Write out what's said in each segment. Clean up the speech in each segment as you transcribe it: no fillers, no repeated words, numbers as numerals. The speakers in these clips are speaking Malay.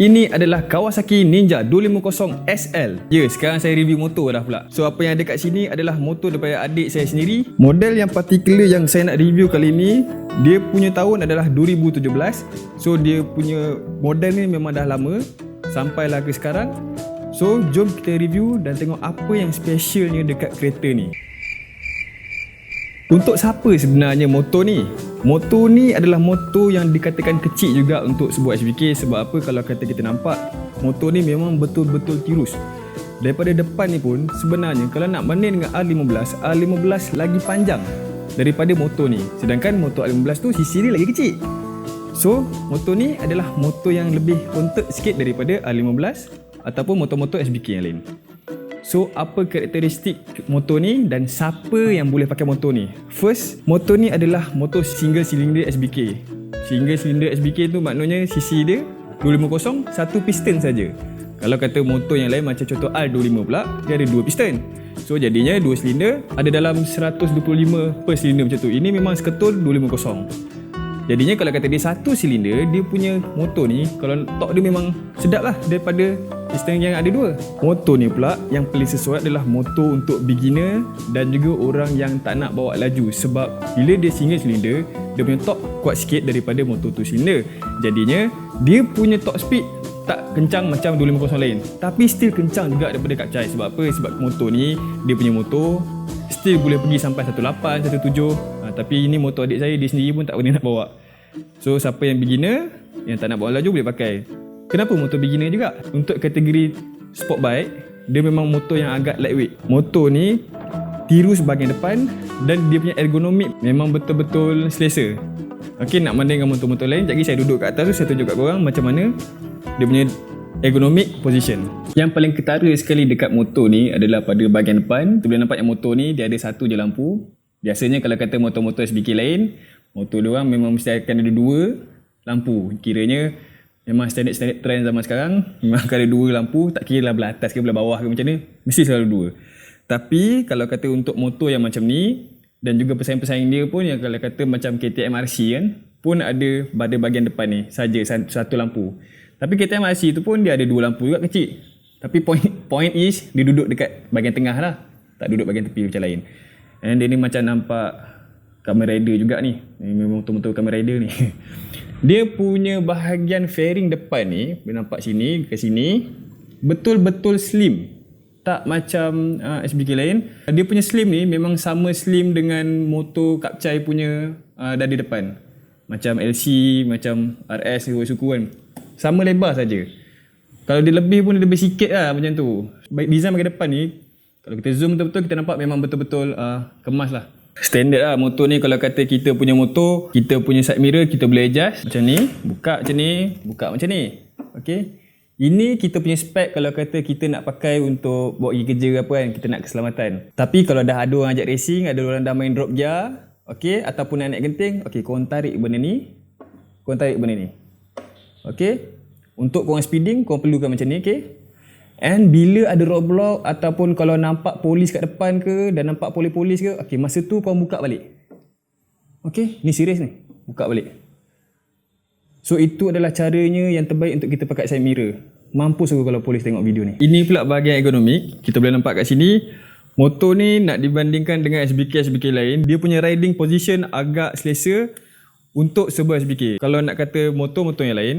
Ini adalah Kawasaki Ninja 250 SL. Ya, sekarang saya review motor dah pula. So, apa yang ada kat sini adalah motor daripada adik saya sendiri. Model yang particular yang saya nak review kali ni, dia punya tahun adalah 2017. So, dia punya model ni memang dah lama, sampailah ke sekarang. So, jom kita review dan tengok apa yang specialnya dekat kereta ni. Untuk siapa sebenarnya motor ni? Motor ni adalah motor yang dikatakan kecil juga untuk sebuah SBK. Sebab apa? Kalau kata kita nampak, motor ni memang betul-betul tirus. Daripada depan ni pun sebenarnya kalau nak banding dengan R15, R15 lagi panjang daripada motor ni. Sedangkan motor R15 tu sisi dia lagi kecil. So, motor ni adalah motor yang lebih kontek sikit daripada R15 ataupun motor-motor SBK yang lain. So, apa karakteristik motor ni dan siapa yang boleh pakai motor ni? First, motor ni adalah motor single cylinder SBK. Single cylinder SBK tu maknanya cc dia 250, satu piston saja. Kalau kata motor yang lain macam contoh R25 pula, dia ada dua piston. So, jadinya dua silinder ada dalam 125 per silinder macam tu. Ini memang seketul 250. Jadinya kalau kata dia satu silinder, dia punya motor ni kalau torque dia memang sedap lah daripada piston yang ada dua. Motor ni pula yang paling sesuai adalah motor untuk beginner dan juga orang yang tak nak bawa laju. Sebab bila dia single silinder, dia punya torque kuat sikit daripada motor two silinder. Jadinya dia punya torque speed tak kencang macam 250 lain, tapi still kencang juga daripada Kapcai. Sebab apa? Sebab motor ni, dia punya motor still boleh pergi sampai 18, 17. Tapi ini motor adik saya, dia sendiri pun tak boleh nak bawa. So, siapa yang beginner, yang tak nak bawa laju boleh pakai. Kenapa motor beginner juga? Untuk kategori sport bike, dia memang motor yang agak lightweight. Motor ni tirus bahagian depan dan dia punya ergonomik memang betul-betul selesa. Okey, nak banding dengan motor-motor lain, sekejap lagi saya duduk kat atas tu, saya tunjuk kat korang macam mana dia punya ergonomic position. Yang paling ketara sekali dekat motor ni adalah pada bahagian depan. Tu boleh nampak yang motor ni dia ada satu je lampu. Biasanya kalau kata motor-motor SBK lain, motor diorang memang mesti akan ada dua lampu. Kiranya memang standard trend zaman sekarang, memang akan ada dua lampu, tak kira lah belah atas ke belah bawah ke macam ni, mesti selalu dua. Tapi kalau kata untuk motor yang macam ni, dan juga pesaing-pesaing dia pun yang kalau kata macam KTM RC kan, pun ada pada bahagian depan ni saja satu lampu. Tapi KTM RC tu pun dia ada dua lampu juga kecil. Tapi point is dia duduk dekat bahagian tengah lah, tak duduk bahagian tepi macam lain. And dia ni macam nampak Kamen Rider juga ni. Ini memang betul-betul Kamen Rider ni. Dia punya bahagian fairing depan ni, boleh nampak sini, ke sini, betul-betul slim. Tak macam SBK lain. Dia punya slim ni memang sama slim dengan motor Kapcai punya dada depan. Macam LC, macam RS ke suku kan. Sama lebar saja. Kalau dia lebih pun dia lebih sikit lah macam tu. Baik design bahagian depan ni, kalau kita zoom betul-betul, kita nampak memang betul-betul kemas lah. Standard lah motor ni. Kalau kata kita punya motor, kita punya side mirror kita boleh adjust macam ni, buka macam ni, buka macam ni. Okay, ini kita punya spek kalau kata kita nak pakai untuk bawa pergi kerja apa kan, kita nak keselamatan. Tapi kalau dah ada orang ajak racing, ada orang dah main drop gear, okay, ataupun nak naik genting, okay, korang tarik benda ni, korang tarik benda ni. Okay, untuk korang speeding, korang perlukan macam ni, okay. And bila ada roadblock ataupun kalau nampak polis kat depan ke dan nampak polis-polis ke, okay, masa tu kau buka balik. Okay, ni serius ni, buka balik. So itu adalah caranya yang terbaik untuk kita pakai side mirror. Mampus aku kalau polis tengok video ni. Ini pula bahagian ergonomik. Kita boleh nampak kat sini, motor ni nak dibandingkan dengan SBK lain, dia punya riding position agak selesa untuk sebuah SBK. Kalau nak kata motor-motor yang lain,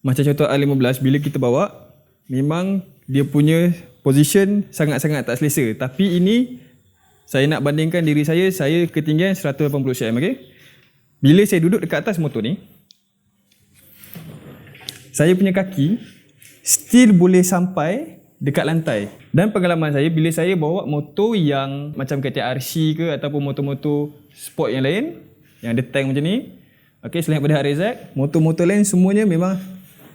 macam contoh R15, bila kita bawa, memang dia punya position sangat-sangat tak selesa. Tapi ini saya nak bandingkan diri saya ketinggian 180 cm, okay? Bila saya duduk dekat atas motor ni, saya punya kaki still boleh sampai dekat lantai. Dan pengalaman saya bila saya bawa motor yang macam KTM RC ke ataupun motor-motor sport yang lain yang ada tank macam ni, okay, selain daripada RZ, motor-motor lain semuanya memang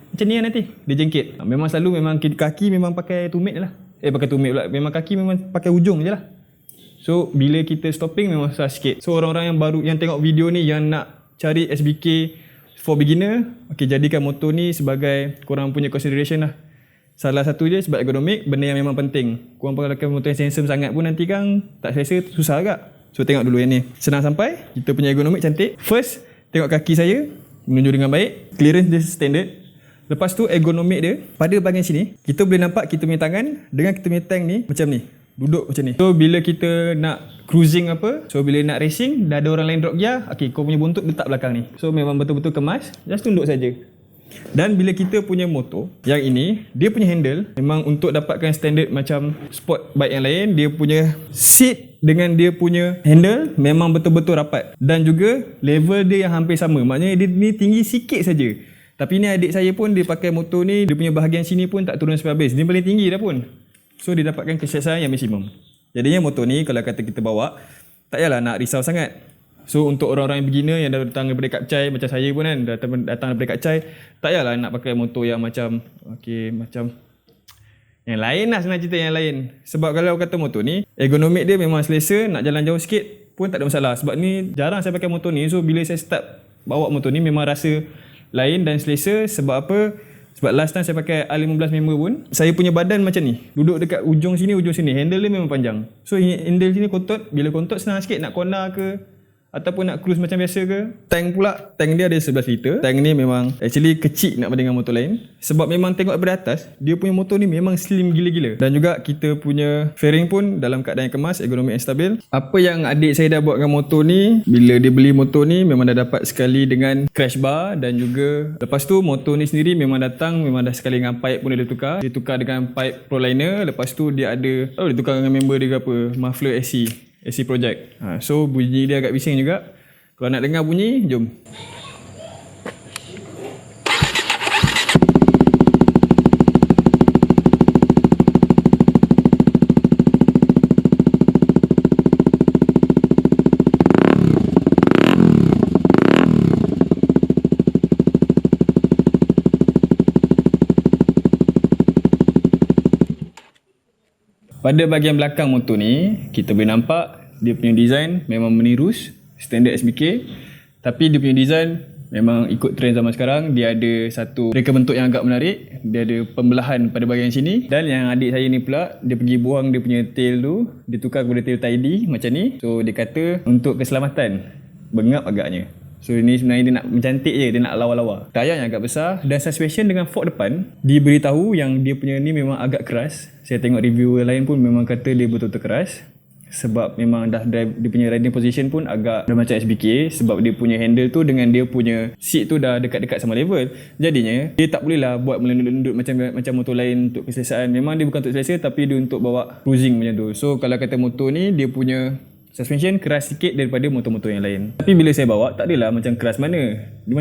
macam ni nanti dia jengkit. Memang selalu memang kaki memang pakai tumit lah. Pakai tumit pula. Memang kaki memang pakai ujung je lah. So bila kita stopping memang susah sikit. So orang-orang yang baru yang tengok video ni yang nak cari SBK for beginner, okay, jadikan motor ni sebagai korang punya consideration lah. Salah satu je sebab ergonomik, benda yang memang penting. Korang pakai motor yang handsome sangat pun nanti kan tak selesa, susah agak. So tengok dulu yang ni. Senang sampai, kita punya ergonomik cantik. First, tengok kaki saya menuju dengan baik. Clearance dia standard. Lepas tu ergonomik dia, pada bahagian sini kita boleh nampak kita punya tangan dengan kita punya tank ni macam ni, duduk macam ni. So bila kita nak cruising apa, so bila nak racing, dah ada orang lain drop gear, okay, kau punya buntut letak belakang ni. So memang betul-betul kemas, just tunduk saja. Dan bila kita punya motor yang ini, dia punya handle memang untuk dapatkan standard macam sport bike yang lain, dia punya seat dengan dia punya handle memang betul-betul rapat. Dan juga level dia yang hampir sama, maknanya dia ni tinggi sikit saja. Tapi ni adik saya pun dia pakai motor ni, dia punya bahagian sini pun tak turun sampai habis. Dia paling tinggi dah pun. So dia dapatkan keselesaan yang maksimum. Jadinya motor ni kalau kata kita bawa, tak payahlah nak risau sangat. So untuk orang-orang yang beginner yang dah datang daripada Kapcai, macam saya pun kan datang daripada Kapcai, tak payahlah nak pakai motor yang macam macam yang lain lah, senang cerita yang lain. Sebab kalau kata motor ni, ergonomik dia memang selesa, nak jalan jauh sikit pun tak ada masalah. Sebab ni jarang saya pakai motor ni, so bila saya start bawa motor ni memang rasa lain dan selesa. Sebab apa? Sebab last time saya pakai R15 member pun, saya punya badan macam ni, duduk dekat ujung sini, handle dia memang panjang. So handle sini kontot, bila kontot senang sikit nak corner ke ataupun nak cruise macam biasa ke. Tank pula, tank dia ada 11 liter. Tank ni memang actually kecil nak banding dengan motor lain. Sebab memang tengok daripada atas, dia punya motor ni memang slim gila-gila. Dan juga kita punya fairing pun dalam keadaan yang kemas, ergonomik yang stabil. Apa yang adik saya dah buat dengan motor ni, bila dia beli motor ni memang dah dapat sekali dengan crash bar. Dan juga lepas tu motor ni sendiri memang datang, memang dah sekali dengan pipe pun dia tukar. Dia tukar dengan pipe Proliner. Lepas tu dia ada, dia tukar dengan member dia ke apa, muffler AC Project. So bunyi dia agak bising juga. Kalau nak dengar bunyi, jom. Pada bahagian belakang motor ni, kita boleh nampak dia punya design memang meniru standard SBK. Tapi dia punya design memang ikut trend zaman sekarang. Dia ada satu reka bentuk yang agak menarik. Dia ada pembelahan pada bahagian sini. Dan yang adik saya ni pula, dia pergi buang dia punya tail tu, dia tukar kepada tail tidy macam ni. So dia kata untuk keselamatan, bengap agaknya. So ni sebenarnya dia nak mencantik je, dia nak lawa-lawa. Tayar yang agak besar dan suspension dengan fork depan diberitahu yang dia punya ni memang agak keras. Saya tengok review lain pun memang kata dia betul-betul keras. Sebab memang dah drive, dia punya riding position pun agak dah macam SBK. Sebab dia punya handle tu dengan dia punya seat tu dah dekat-dekat sama level. Jadinya dia tak boleh lah buat melendut-lendut macam motor lain untuk keselesaan. Memang dia bukan untuk selesa, tapi dia untuk bawa cruising macam tu. So kalau kata motor ni, dia punya suspension keras sikit daripada motor-motor yang lain. Tapi bila saya bawa, tak adalah macam keras mana. Dia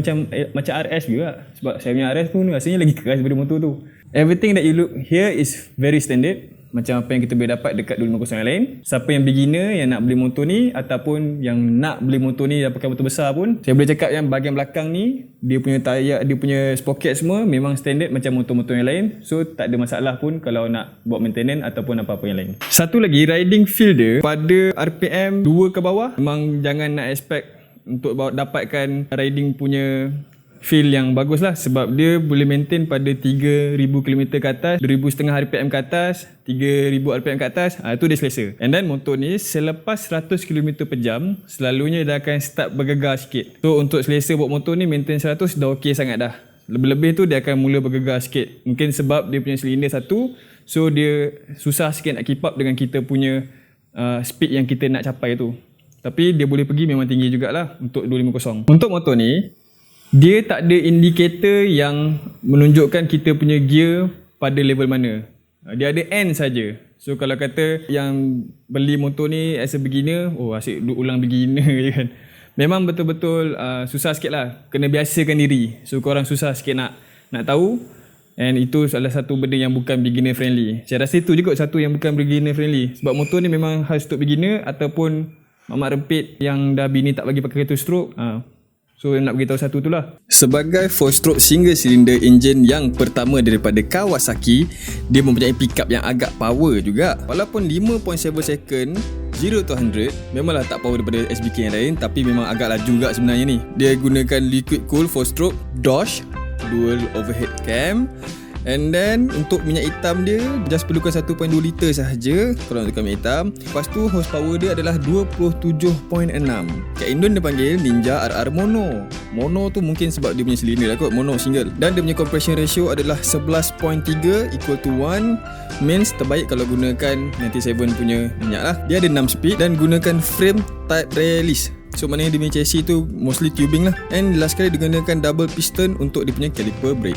macam RS juga. Sebab saya punya RS pun rasanya lagi keras daripada motor tu. Everything that you look here is very standard. Macam apa yang kita boleh dapat dekat 250 yang lain. Siapa yang beginner yang nak beli motor ni, ataupun yang nak beli motor ni dan pakai motor besar pun, saya boleh cakap yang bahagian belakang ni, dia punya tayar, dia punya sprocket semua memang standard macam motor-motor yang lain. So tak ada masalah pun kalau nak buat maintenance ataupun apa-apa yang lain. Satu lagi, riding feel dia pada RPM 2 ke bawah, memang jangan nak expect untuk dapatkan riding punya feel yang bagus lah. Sebab dia boleh maintain pada 3,000 km ke atas, 2,500 RPM ke atas, 3,000 RPM ke atas. Itu dia selesa. And then motor ni selepas 100 km per jam, selalunya dia akan start bergegar sikit. So untuk selesa buat motor ni, maintain 100 dah okey sangat dah. Lebih-lebih tu dia akan mula bergegar sikit. Mungkin sebab dia punya silinder satu, so dia susah sikit nak keep up dengan kita punya speed yang kita nak capai tu. Tapi dia boleh pergi memang tinggi jugalah untuk 250. Untuk motor ni, dia tak ada indikator yang menunjukkan kita punya gear pada level mana. Dia ada N saja. So kalau kata yang beli motor ni as a beginner, asyik duk ulang beginner je kan. Memang betul-betul susah sikit lah. Kena biasakan diri. So korang susah sikit nak tahu. And itu salah satu benda yang bukan beginner friendly. Saya rasa itu juga satu yang bukan beginner friendly. Sebab motor ni memang khas untuk beginner ataupun mamak rempit yang dah bini tak bagi pakai 2 stroke. So nak beritahu satu tu lah. Sebagai 4-stroke single cylinder engine yang pertama daripada Kawasaki, dia mempunyai pickup yang agak power juga. Walaupun 5.7 second 0 to 100 memanglah tak power daripada SBK yang lain, tapi memang agak laju juga sebenarnya ni. Dia gunakan liquid cool 4-stroke Dodge dual overhead cam. And then untuk minyak hitam dia just perlukan 1.2 liter sahaja kalau untuk minyak hitam. Lepas tu horsepower dia adalah 27.6. Kat Indon dia panggil Ninja RR Mono. Mono tu mungkin sebab dia punya silinder lah kot, mono single. Dan dia punya compression ratio adalah 11.3 equal to 1. Means terbaik kalau gunakan 97 punya minyak lah. Dia ada 6 speed dan gunakan frame type release. So maknanya dia punya chassis tu mostly tubing lah. And last kali digunakan double piston untuk dia punya caliper brake.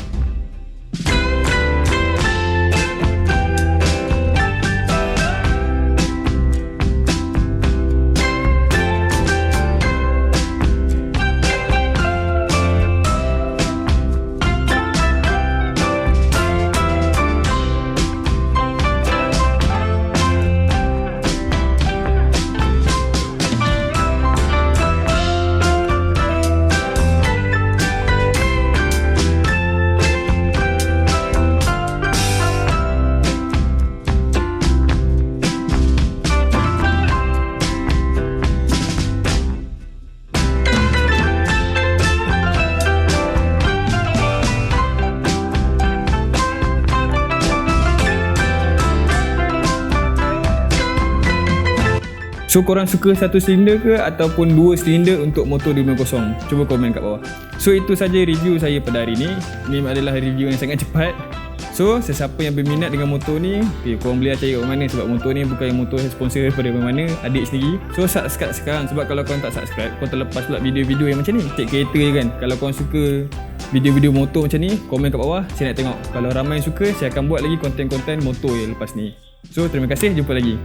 So korang suka satu silinder ke ataupun dua silinder untuk motor 250? Cuba komen kat bawah. So itu saja review saya pada hari ni. Ini adalah review yang sangat cepat. So sesiapa yang berminat dengan motor ni, korang boleh cari kat mana sebab motor ni bukan motor sponsor daripada mana, adik sendiri. So subscribe sekarang sebab kalau korang tak subscribe, korang terlepas pula video-video yang macam ni. Cek kereta je kan. Kalau korang suka video-video motor macam ni, komen kat bawah, saya nak tengok. Kalau ramai yang suka, saya akan buat lagi konten-konten motor yang lepas ni. So terima kasih, jumpa lagi.